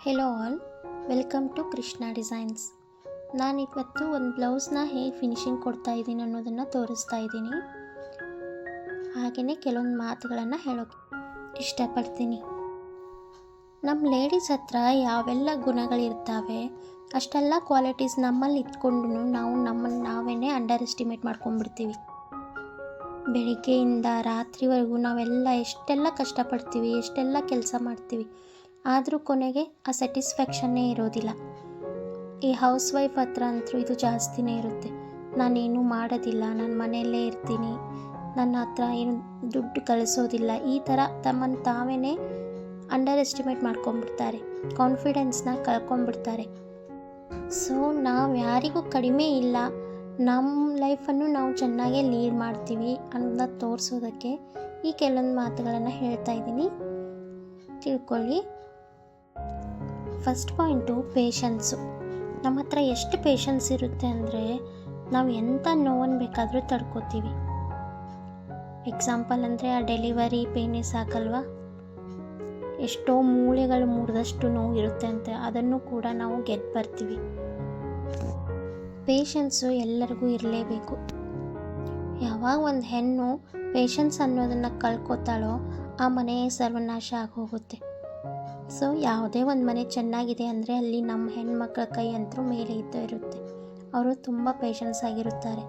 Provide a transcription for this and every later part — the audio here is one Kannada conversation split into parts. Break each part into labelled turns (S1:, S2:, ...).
S1: Hello all, welcome to Krishna designs. ನಾನಿವತ್ತು ಒಂದು ಬ್ಲೌಸ್ನ ಹೇಗೆ ಫಿನಿಶಿಂಗ್ ಕೊಡ್ತಾ ಇದ್ದೀನಿ ಅನ್ನೋದನ್ನು ತೋರಿಸ್ತಾ ಇದ್ದೀನಿ. ಹಾಗೆಯೇ ಕೆಲವೊಂದು ಮಾತುಗಳನ್ನು ಹೇಳೋಕ್ಕೆ ಇಷ್ಟಪಡ್ತೀನಿ. ನಮ್ಮ ಲೇಡೀಸ್ ಹತ್ರ ಯಾವೆಲ್ಲ ಗುಣಗಳಿರ್ತವೆ ಅಷ್ಟೆಲ್ಲ ಕ್ವಾಲಿಟೀಸ್ ನಮ್ಮಲ್ಲಿ ಇಟ್ಕೊಂಡು ನಾವು ನಮ್ಮನ್ನು ನಾವೇ ಅಂಡರ್ ಎಸ್ಟಿಮೇಟ್ ಮಾಡ್ಕೊಂಡ್ಬಿಡ್ತೀವಿ. ಬೆಳಿಗ್ಗೆಯಿಂದ ರಾತ್ರಿವರೆಗೂ ನಾವೆಲ್ಲ ಎಷ್ಟೆಲ್ಲ ಕಷ್ಟಪಡ್ತೀವಿ, ಎಷ್ಟೆಲ್ಲ ಕೆಲಸ ಮಾಡ್ತೀವಿ, ಆದರೂ ಕೊನೆಗೆ ಆ ಸ್ಯಾಟಿಸ್ಫ್ಯಾಕ್ಷನ್ನೇ ಇರೋದಿಲ್ಲ. ಈ ಹೌಸ್ ವೈಫ್ ಹತ್ರ ಅಂತೂ ಇದು ಜಾಸ್ತಿನೇ ಇರುತ್ತೆ. ನಾನೇನು ಮಾಡೋದಿಲ್ಲ, ನಾನು ಮನೆಯಲ್ಲೇ ಇರ್ತೀನಿ, ನನ್ನ ಹತ್ರ ಏನು ದುಡ್ಡು ಕಳಿಸೋದಿಲ್ಲ, ಈ ಥರ ತಮ್ಮನ್ನು ತಾವೇ ಅಂಡರ್ ಎಸ್ಟಿಮೇಟ್ ಮಾಡ್ಕೊಂಡ್ಬಿಡ್ತಾರೆ, ಕಾನ್ಫಿಡೆನ್ಸ್ನ ಕಳ್ಕೊಂಡ್ಬಿಡ್ತಾರೆ. ಸೊ ನಾವು ಯಾರಿಗೂ ಕಡಿಮೆ ಇಲ್ಲ, ನಮ್ಮ ಲೈಫನ್ನು ನಾವು ಚೆನ್ನಾಗೇ ಲೀಡ್ ಮಾಡ್ತೀವಿ ಅನ್ನೋದನ್ನ ತೋರಿಸೋದಕ್ಕೆ ಈ ಕೆಲವೊಂದು ಮಾತುಗಳನ್ನು ಹೇಳ್ತಾ ಇದ್ದೀನಿ, ತಿಳ್ಕೊಳ್ಳಿ. First point patience. ನಮ್ಮ ಹತ್ರ ಎಷ್ಟು ಪೇಷನ್ಸ್ ಇರುತ್ತೆ ಅಂದರೆ ನಾವು ಎಂಥ ನೋವನ್ನು ಬೇಕಾದರೂ ತಡ್ಕೋತೀವಿ. ಎಕ್ಸಾಂಪಲ್ ಅಂದರೆ ಆ ಡೆಲಿವರಿ ಪೇನೇ ಸಾಕಲ್ವಾ, ಎಷ್ಟೋ ಮೂಳೆಗಳು ಮುರಿದಷ್ಟು ನೋವು ಇರುತ್ತೆ ಅಂತೆ, ಅದನ್ನು ಕೂಡ ನಾವು ಗೆದ್ದು ಬರ್ತೀವಿ. ಪೇಷನ್ಸು ಎಲ್ಲರಿಗೂ ಇರಲೇಬೇಕು. ಯಾವಾಗ ಒಂದು ಹೆಣ್ಣು ಪೇಷನ್ಸ್ ಅನ್ನೋದನ್ನು ಕಳ್ಕೊತಾಳೋ ಆ ಮನೆ ಸರ್ವನಾಶ ಆಗೋಗುತ್ತೆ. ಸೊ ಯಾವುದೇ ಒಂದು ಮನೆ ಚೆನ್ನಾಗಿದೆ ಅಂದರೆ ಅಲ್ಲಿ ನಮ್ಮ ಹೆಣ್ಮಕ್ಳ ಕೈ ಅಂತೂ ಮೇಲೆ ಇದ್ದೇ ಇರುತ್ತೆ. ಅವರು ತುಂಬ ಪೇಷನ್ಸ್ ಆಗಿರುತ್ತಾರೆ.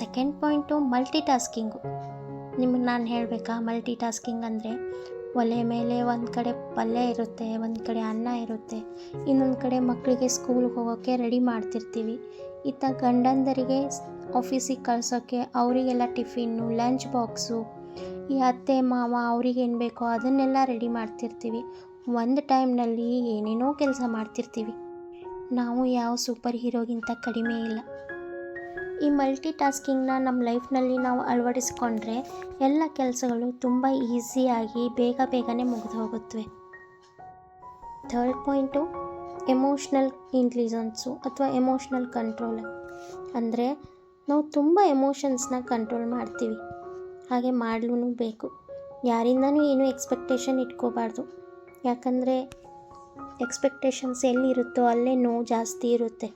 S1: Second point multitasking. ನಿಮಗೆ ನಾನು ಹೇಳಬೇಕಾ, ಮಲ್ಟಿ ಟಾಸ್ಕಿಂಗ್ ಅಂದರೆ ಒಲೆ ಮೇಲೆ ಒಂದು ಕಡೆ ಪಲ್ಯ ಇರುತ್ತೆ, ಒಂದು ಕಡೆ ಅನ್ನ ಇರುತ್ತೆ, ಇನ್ನೊಂದು ಕಡೆ ಮಕ್ಕಳಿಗೆ ಸ್ಕೂಲ್ಗೆ ಹೋಗೋಕ್ಕೆ ರೆಡಿ ಮಾಡ್ತಿರ್ತೀವಿ. ಇತ್ತ ಗಂಡಂದರಿಗೆ ಆಫೀಸಿಗೆ ಕಳ್ಸೋಕ್ಕೆ ಅವರಿಗೆಲ್ಲ ಟಿಫಿನ್ನು, ಲಂಚ್ ಬಾಕ್ಸು, ಈ ಅತ್ತೆ ಮಾವ ಅವ್ರಿಗೇನು ಬೇಕೋ ಅದನ್ನೆಲ್ಲ ರೆಡಿ ಮಾಡ್ತಿರ್ತೀವಿ. ಒಂದು ಟೈಮ್ನಲ್ಲಿ ಏನೇನೋ ಕೆಲಸ ಮಾಡ್ತಿರ್ತೀವಿ. ನಾವು ಯಾವ ಸೂಪರ್ ಹೀರೋಗಿಂತ ಕಡಿಮೆ ಇಲ್ಲ. ಈ ಮಲ್ಟಿ ಟಾಸ್ಕಿಂಗ್ನ ನಮ್ಮ ಲೈಫ್ನಲ್ಲಿ ನಾವು ಅಳವಡಿಸ್ಕೊಂಡ್ರೆ ಎಲ್ಲ ಕೆಲಸಗಳು ತುಂಬ ಈಸಿಯಾಗಿ ಬೇಗನೆ ಮುಗಿದು ಹೋಗುತ್ತವೆ. ಥರ್ಡ್ ಪಾಯಿಂಟು ಎಮೋಷ್ನಲ್ ಇಂಟೆಲಿಜೆನ್ಸು ಅಥವಾ ಎಮೋಷ್ನಲ್ ಕಂಟ್ರೋಲ್. ಅಂದರೆ ನಾವು ತುಂಬ ಎಮೋಷನ್ಸ್ನ ಕಂಟ್ರೋಲ್ ಮಾಡ್ತೀವಿ, ಹಾಗೆ ಮಾಡಲೂ ಬೇಕು. ಯಾರಿಂದನೂ ಏನೂ ಎಕ್ಸ್ಪೆಕ್ಟೇಷನ್ ಇಟ್ಕೋಬಾರ್ದು, ಯಾಕಂದರೆ ಎಕ್ಸ್ಪೆಕ್ಟೇಷನ್ಸ್ ಎಲ್ಲಿರುತ್ತೋ ಅಲ್ಲೇ ನೋವು ಜಾಸ್ತಿ ಇರುತ್ತೆ.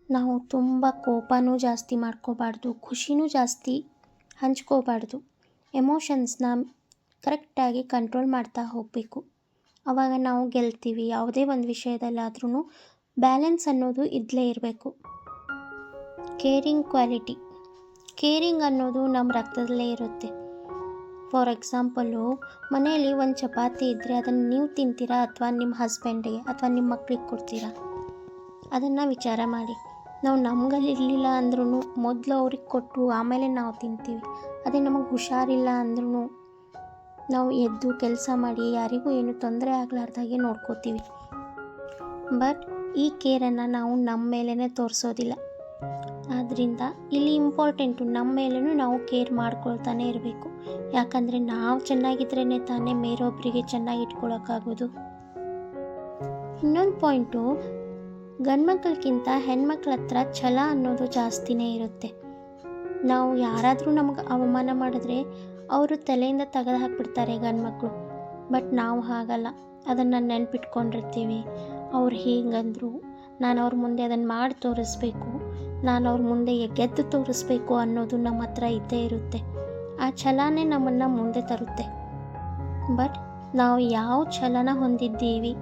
S1: ನಾವು ತುಂಬ ಕೋಪನೂ ಜಾಸ್ತಿ ಮಾಡ್ಕೋಬಾರ್ದು, ಖುಷಿನೂ ಜಾಸ್ತಿ ಹಂಚ್ಕೋಬಾರ್ದು. ಎಮೋಷನ್ಸ್ನ ಕರೆಕ್ಟಾಗಿ ಕಂಟ್ರೋಲ್ ಮಾಡ್ತಾ ಹೋಗಬೇಕು. ಆವಾಗ ನಾವು ಗೆಲ್ತೀವಿ. ಯಾವುದೇ ಒಂದು ವಿಷಯದಲ್ಲಾದ್ರೂ ಬ್ಯಾಲೆನ್ಸ್ ಅನ್ನೋದು ಇದ್ದೇ ಇರಬೇಕು. Caring quality. ಕೇರಿಂಗ್ ಅನ್ನೋದು ನಮ್ಮ ರಕ್ತದಲ್ಲೇ ಇರುತ್ತೆ. ಫಾರ್ ಎಕ್ಸಾಂಪಲು, ಮನೆಯಲ್ಲಿ ಒಂದು ಚಪಾತಿ ಇದ್ದರೆ ಅದನ್ನು ನೀವು ತಿಂತೀರಾ ಅಥವಾ ನಿಮ್ಮ ಹಸ್ಬೆಂಡಿಗೆ ಅಥವಾ ನಿಮ್ಮ ಮಕ್ಕಳಿಗೆ ಕೊಡ್ತೀರಾ? ಅದನ್ನು ವಿಚಾರ ಮಾಡಿ. ನಾವು ನಮಗಲ್ಲಿರಲಿಲ್ಲ ಅಂದ್ರೂ ಮೊದಲು ಅವ್ರಿಗೆ ಕೊಟ್ಟು ಆಮೇಲೆ ನಾವು ತಿಂತೀವಿ. ಅದೇ ನಮಗೆ ಹುಷಾರಿಲ್ಲ ಅಂದ್ರೂ ನಾವು ಎದ್ದು ಕೆಲಸ ಮಾಡಿ ಯಾರಿಗೂ ಏನು ತೊಂದರೆ ಆಗಲಾರ್ದಾಗೆ ನೋಡ್ಕೋತೀವಿ. ಬಟ್ ಈ ಕೇರನ್ನು ನಾವು ನಮ್ಮ ಮೇಲೇ ತೋರಿಸೋದಿಲ್ಲ. ಆದ್ದರಿಂದ ಇಲ್ಲಿ ಇಂಪಾರ್ಟೆಂಟು, ನಮ್ಮ ಮೇಲೂ ನಾವು ಕೇರ್ ಮಾಡ್ಕೊಳ್ತಾನೆ ಇರಬೇಕು. ಯಾಕಂದರೆ ನಾವು ಚೆನ್ನಾಗಿದ್ರೇ ತಾನೇ ಬೇರೊಬ್ಬರಿಗೆ ಚೆನ್ನಾಗಿ ಇಟ್ಕೊಳ್ಳೋಕ್ಕಾಗೋದು. ಇನ್ನೊಂದು ಪಾಯಿಂಟು, ಗಂಡ್ಮಕ್ಳಿಗಿಂತ ಹೆಣ್ಮಕ್ಳ ಹತ್ರ ಛಲ ಅನ್ನೋದು ಜಾಸ್ತಿನೇ ಇರುತ್ತೆ. ನಾವು ಯಾರಾದರೂ ನಮಗೆ ಅವಮಾನ ಮಾಡಿದ್ರೆ ಅವರು ತಲೆಯಿಂದ ತೆಗೆದು ಹಾಕ್ಬಿಡ್ತಾರೆ ಗಂಡ್ಮಕ್ಳು. ಬಟ್ ನಾವು ಹಾಗಲ್ಲ, ಅದನ್ನು ನೆನ್ಪಿಟ್ಕೊಂಡಿರ್ತೀವಿ. ಅವ್ರು ಹೀಗಂದರು, ನಾನು ಅವ್ರ ಮುಂದೆ ಅದನ್ನು ಮಾಡಿ ತೋರಿಸ್ಬೇಕು, ನಾನು ಅವ್ರ ಮುಂದೆ ಗೆದ್ದು ತೋರಿಸ್ಬೇಕು ಅನ್ನೋದು ನಮ್ಮ ಹತ್ರ ಇದ್ದೇ ಇರುತ್ತೆ. ಆ ಛಲನೇ ನಮ್ಮನ್ನು ಮುಂದೆ ತರುತ್ತೆ. ಬಟ್ ನಾವು ಯಾವ ಛಲನ ಹೊಂದಿದ್ದೀವಿ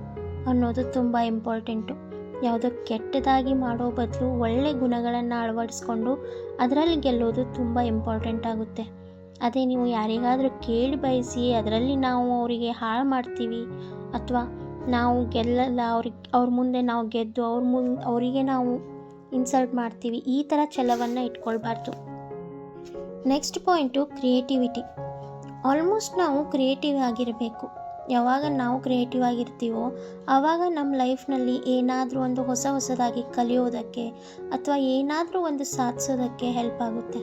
S1: ಅನ್ನೋದು ತುಂಬ ಇಂಪಾರ್ಟೆಂಟು. ಯಾವುದೋ ಕೆಟ್ಟದಾಗಿ ಮಾಡೋ ಬದಲು ಒಳ್ಳೆ ಗುಣಗಳನ್ನು ಅಳವಡಿಸ್ಕೊಂಡು ಅದರಲ್ಲಿ ಗೆಲ್ಲೋದು ತುಂಬ ಇಂಪಾರ್ಟೆಂಟ್ ಆಗುತ್ತೆ. ಅದೇ ನೀವು ಯಾರಿಗಾದರೂ ಕೇಳಿ ಬಯಸಿ ಅದರಲ್ಲಿ ನಾವು ಅವರಿಗೆ ಹಾಳು ಮಾಡ್ತೀವಿ ಅಥವಾ ನಾವು ಗೆಲ್ಲಲ್ಲ, ಅವ್ರ ಮುಂದೆ ನಾವು ಗೆದ್ದು ಅವರಿಗೆ ನಾವು ಇನ್ಸಲ್ಟ್ ಮಾಡ್ತೀವಿ, ಈ ಥರ ಛಲವನ್ನು ಇಟ್ಕೊಳ್ಬಾರ್ದು. Next point creativity. ಆಲ್ಮೋಸ್ಟ್ ನಾವು ಕ್ರಿಯೇಟಿವ್ ಆಗಿರಬೇಕು. ಯಾವಾಗ ನಾವು ಕ್ರಿಯೇಟಿವ್ ಆಗಿರ್ತೀವೋ ಆವಾಗ ನಮ್ಮ ಲೈಫ್ನಲ್ಲಿ ಏನಾದರೂ ಒಂದು ಹೊಸದಾಗಿ ಕಲಿಯೋದಕ್ಕೆ ಅಥವಾ ಏನಾದರೂ ಒಂದು ಸಾಧಿಸೋದಕ್ಕೆ ಹೆಲ್ಪ್ ಆಗುತ್ತೆ.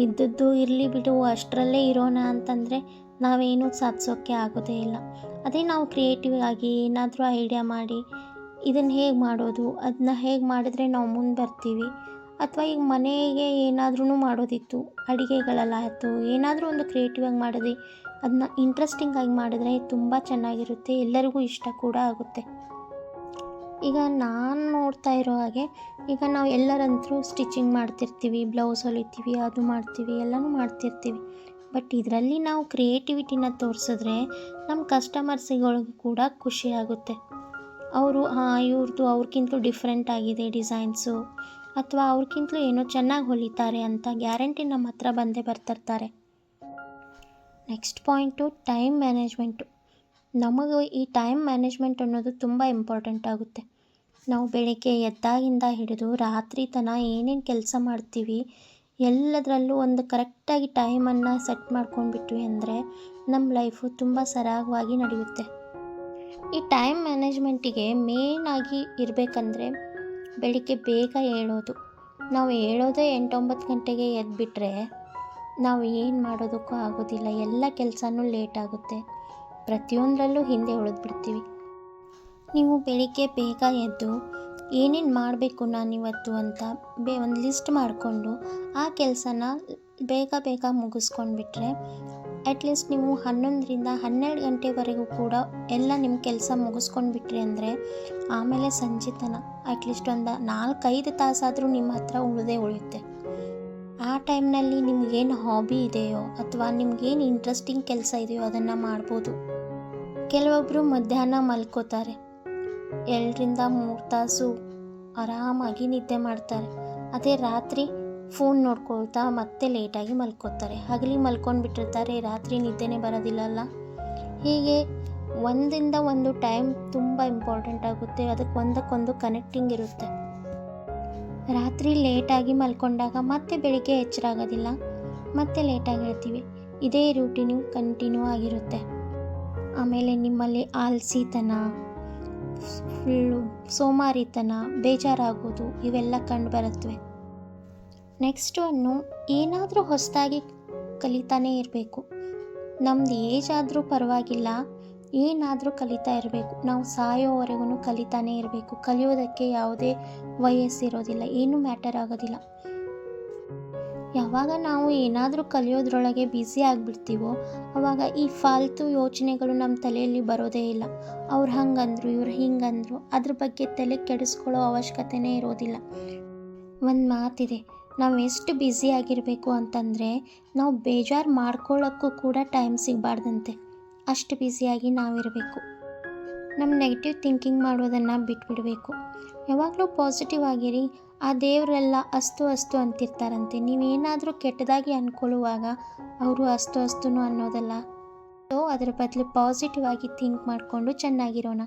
S1: ಇದ್ದದ್ದು ಇರಲಿ ಬಿಡು, ಅಷ್ಟರಲ್ಲೇ ಇರೋಣ ಅಂತಂದರೆ ನಾವೇನೂ ಸಾಧಿಸೋಕ್ಕೆ ಆಗೋದೇ ಇಲ್ಲ. ಅದೇ ನಾವು ಕ್ರಿಯೇಟಿವ್ ಆಗಿ ಏನಾದರೂ ಐಡಿಯಾ ಮಾಡಿ ಇದನ್ನು ಹೇಗೆ ಮಾಡೋದು, ಅದನ್ನ ಹೇಗೆ ಮಾಡಿದ್ರೆ ನಾವು ಮುಂದೆ ಬರ್ತೀವಿ, ಅಥವಾ ಈಗ ಮನೆಗೆ ಏನಾದ್ರೂ ಮಾಡೋದಿತ್ತು, ಅಡುಗೆಗಳಲ್ಲಾಯಿತು, ಏನಾದರೂ ಒಂದು ಕ್ರಿಯೇಟಿವ್ ಆಗಿ ಮಾಡಿದ್ವಿ ಅದನ್ನ ಇಂಟ್ರೆಸ್ಟಿಂಗಾಗಿ ಮಾಡಿದ್ರೆ ತುಂಬ ಚೆನ್ನಾಗಿರುತ್ತೆ, ಎಲ್ಲರಿಗೂ ಇಷ್ಟ ಕೂಡ ಆಗುತ್ತೆ. ಈಗ ನಾನು ನೋಡ್ತಾ ಇರೋ ಹಾಗೆ ಈಗ ನಾವು ಎಲ್ಲರಂತರೂ ಸ್ಟಿಚಿಂಗ್ ಮಾಡ್ತಿರ್ತೀವಿ, ಬ್ಲೌಸ್ ಹೊಲಿತೀವಿ, ಅದು ಮಾಡ್ತೀವಿ, ಎಲ್ಲನೂ ಮಾಡ್ತಿರ್ತೀವಿ. ಬಟ್ ಇದರಲ್ಲಿ ನಾವು ಕ್ರಿಯೇಟಿವಿಟಿನ ತೋರಿಸಿದ್ರೆ ನಮ್ಮ ಕಸ್ಟಮರ್ಸಿಗಳಿಗೂ ಕೂಡ ಖುಷಿ ಆಗುತ್ತೆ. ಅವರು ಇವ್ರದ್ದು ಅವ್ರಿಗಿಂತಲೂ ಡಿಫ್ರೆಂಟ್ ಆಗಿದೆ ಡಿಸೈನ್ಸು, ಅಥವಾ ಅವ್ರಿಗಿಂತಲೂ ಏನೋ ಚೆನ್ನಾಗಿ ಹೊಲಿತಾರೆ ಅಂತ ಗ್ಯಾರಂಟಿ ನಮ್ಮ ಹತ್ರ ಬಂದೇ ಬರ್ತಿರ್ತಾರೆ. Next point time management. ನಮಗೆ ಈ ಟೈಮ್ ಮ್ಯಾನೇಜ್ಮೆಂಟ್ ಅನ್ನೋದು ತುಂಬ ಇಂಪಾರ್ಟೆಂಟ್ ಆಗುತ್ತೆ. ನಾವು ಬೆಳಗ್ಗೆ ಎದ್ದಾಗಿಂದ ಹಿಡಿದು ರಾತ್ರಿ ತನಕ ಏನೇನು ಕೆಲಸ ಮಾಡ್ತೀವಿ ಎಲ್ಲದರಲ್ಲೂ ಒಂದು ಕರೆಕ್ಟಾಗಿ ಟೈಮನ್ನು ಸೆಟ್ ಮಾಡ್ಕೊಂಡ್ಬಿಟ್ವಿ ಅಂದರೆ ನಮ್ಮ ಲೈಫು ತುಂಬ ಸರಾಗವಾಗಿ ನಡೆಯುತ್ತೆ. ಈ ಟೈಮ್ ಮ್ಯಾನೇಜ್ಮೆಂಟಿಗೆ ಮೇಯ್ನಾಗಿ ಇರಬೇಕಂದ್ರೆ ಬೆಳಿಗ್ಗೆ ಬೇಗ ಏಳೋದು. ನಾವು ಏಳೋದೇ 8-9 ಗಂಟೆಗೆ ಎದ್ಬಿಟ್ರೆ ನಾವು ಏನು ಮಾಡೋದಕ್ಕೂ ಆಗೋದಿಲ್ಲ, ಎಲ್ಲ ಕೆಲಸನೂ ಲೇಟ್ ಆಗುತ್ತೆ, ಪ್ರತಿಯೊಂದರಲ್ಲೂ ಹಿಂದೆ ಉಳಿದ್ಬಿಡ್ತೀವಿ. ನೀವು ಬೆಳಿಗ್ಗೆ ಬೇಗ ಎದ್ದು ಏನೇನು ಮಾಡಬೇಕು ನಾನಿವತ್ತು ಅಂತ ಒಂದು ಲಿಸ್ಟ್ ಮಾಡಿಕೊಂಡು ಆ ಕೆಲಸನ ಬೇಗ ಮುಗಿಸ್ಕೊಂಡ್ಬಿಟ್ರೆ ಅಟ್ಲೀಸ್ಟ್ ನೀವು 11ರಿಂದ 12 ಗಂಟೆವರೆಗೂ ಕೂಡ ಎಲ್ಲ ನಿಮ್ಮ ಕೆಲಸ ಮುಗಿಸ್ಕೊಂಡ್ಬಿಟ್ರಿ ಅಂದರೆ ಆಮೇಲೆ ಸಂಜೆ ತನಕ ಅಟ್ಲೀಸ್ಟ್ ಒಂದು 4-5 ತಾಸಾದರೂ ನಿಮ್ಮ ಹತ್ರ ಉಳಿಯುತ್ತೆ. ಆ ಟೈಮ್ನಲ್ಲಿ ನಿಮಗೇನು ಹಾಬಿ ಇದೆಯೋ ಅಥವಾ ನಿಮಗೇನು ಇಂಟ್ರೆಸ್ಟಿಂಗ್ ಕೆಲಸ ಇದೆಯೋ ಅದನ್ನು ಮಾಡ್ಬೋದು. ಕೆಲವೊಬ್ಬರು ಮಧ್ಯಾಹ್ನ ಮಲ್ಕೋತಾರೆ, 2ರಿಂದ 3 ತಾಸು ಆರಾಮಾಗಿ ನಿದ್ದೆ ಮಾಡ್ತಾರೆ. ಅದೇ ರಾತ್ರಿ ಫೋನ್ ನೋಡ್ಕೊಳ್ತಾ ಮತ್ತೆ ಲೇಟಾಗಿ ಮಲ್ಕೋತಾರೆ. ಹಗಲಿ ಮಲ್ಕೊಂಡ್ಬಿಟ್ಟಿರ್ತಾರೆ, ರಾತ್ರಿ ನಿದ್ದೆನೇ ಬರೋದಿಲ್ಲಲ್ಲ. ಹೀಗೆ ಒಂದಿಂದ ಒಂದು ಟೈಮ್ ತುಂಬ ಇಂಪಾರ್ಟೆಂಟ್ ಆಗುತ್ತೆ, ಅದಕ್ಕೆ ಒಂದಕ್ಕೊಂದು ಕನೆಕ್ಟಿಂಗ್ ಇರುತ್ತೆ. ರಾತ್ರಿ ಲೇಟಾಗಿ ಮಲ್ಕೊಂಡಾಗ ಮತ್ತೆ ಬೆಳಿಗ್ಗೆ ಎಚ್ಚರ ಆಗೋದಿಲ್ಲ, ಮತ್ತೆ ಲೇಟಾಗಿ ಹೇಳ್ತೀವಿ. ಇದೇ ರೂಟೀನು ಕಂಟಿನ್ಯೂ ಆಗಿರುತ್ತೆ. ಆಮೇಲೆ ನಿಮ್ಮಲ್ಲಿ ಆಲಸಿತನ, ಫುಲ್ಲು ಸೋಮಾರಿತನ, ಬೇಜಾರಾಗೋದು ಇವೆಲ್ಲ ಕಂಡುಬರುತ್ತವೆ. ನೆಕ್ಸ್ಟು ಏನಾದರೂ ಹೊಸದಾಗಿ ಕಲಿತಾನೇ ಇರಬೇಕು. ನಮ್ಮದು ಏಜ್ ಆದರೂ ಪರವಾಗಿಲ್ಲ, ಏನಾದರೂ ಕಲಿತಾ ಇರಬೇಕು. ನಾವು ಸಾಯೋವರೆಗೂ ಕಲಿತಾನೇ ಇರಬೇಕು. ಕಲಿಯೋದಕ್ಕೆ ಯಾವುದೇ ವಯಸ್ಸಿರೋದಿಲ್ಲ, ಏನೂ ಮ್ಯಾಟರ್ ಆಗೋದಿಲ್ಲ. ಯಾವಾಗ ನಾವು ಏನಾದರೂ ಕಲಿಯೋದ್ರೊಳಗೆ ಬ್ಯುಸಿ ಆಗಿಬಿಡ್ತೀವೋ ಆವಾಗ ಈ ಫಾಲ್ತು ಯೋಚನೆಗಳು ನಮ್ಮ ತಲೆಯಲ್ಲಿ ಬರೋದೇ ಇಲ್ಲ. ಅವ್ರು ಹಂಗಂದ್ರು, ಇವ್ರು ಹಿಂಗಂದ್ರು, ಅದ್ರ ಬಗ್ಗೆ ತಲೆ ಕೆಡಿಸ್ಕೊಳ್ಳೋ ಅವಶ್ಯಕತೆನೇ ಇರೋದಿಲ್ಲ. ಒಂದು ಮಾತಿದೆ, ನಾವು ಎಷ್ಟು ಬ್ಯುಸಿ ಆಗಿರಬೇಕು ಅಂತಂದರೆ ನಾವು ಬೇಜಾರು ಮಾಡ್ಕೊಳ್ಳೋಕ್ಕೂ ಕೂಡ ಟೈಮ್ ಸಿಗಬಾರ್ದಂತೆ, ಅಷ್ಟು ಬ್ಯುಸಿಯಾಗಿ ನಾವಿರಬೇಕು. ನಮ್ಮ ನೆಗೆಟಿವ್ ಥಿಂಕಿಂಗ್ ಮಾಡೋದನ್ನು ಬಿಟ್ಬಿಡಬೇಕು. ಯಾವಾಗಲೂ ಪಾಸಿಟಿವ್ ಆಗಿರಿ. ಆ ದೇವರೆಲ್ಲ ಅಸ್ತು ಅಂತಿರ್ತಾರಂತೆ. ನೀವೇನಾದರೂ ಕೆಟ್ಟದಾಗಿ ಅಂದ್ಕೊಳ್ಳುವಾಗ ಅವರು ಅಸ್ತು ಅನ್ನೋದಲ್ಲ. ಸೊ ಅದರ ಬದಲು ಪಾಸಿಟಿವ್ ಆಗಿ ಥಿಂಕ್ ಮಾಡಿಕೊಂಡು ಚೆನ್ನಾಗಿರೋಣ.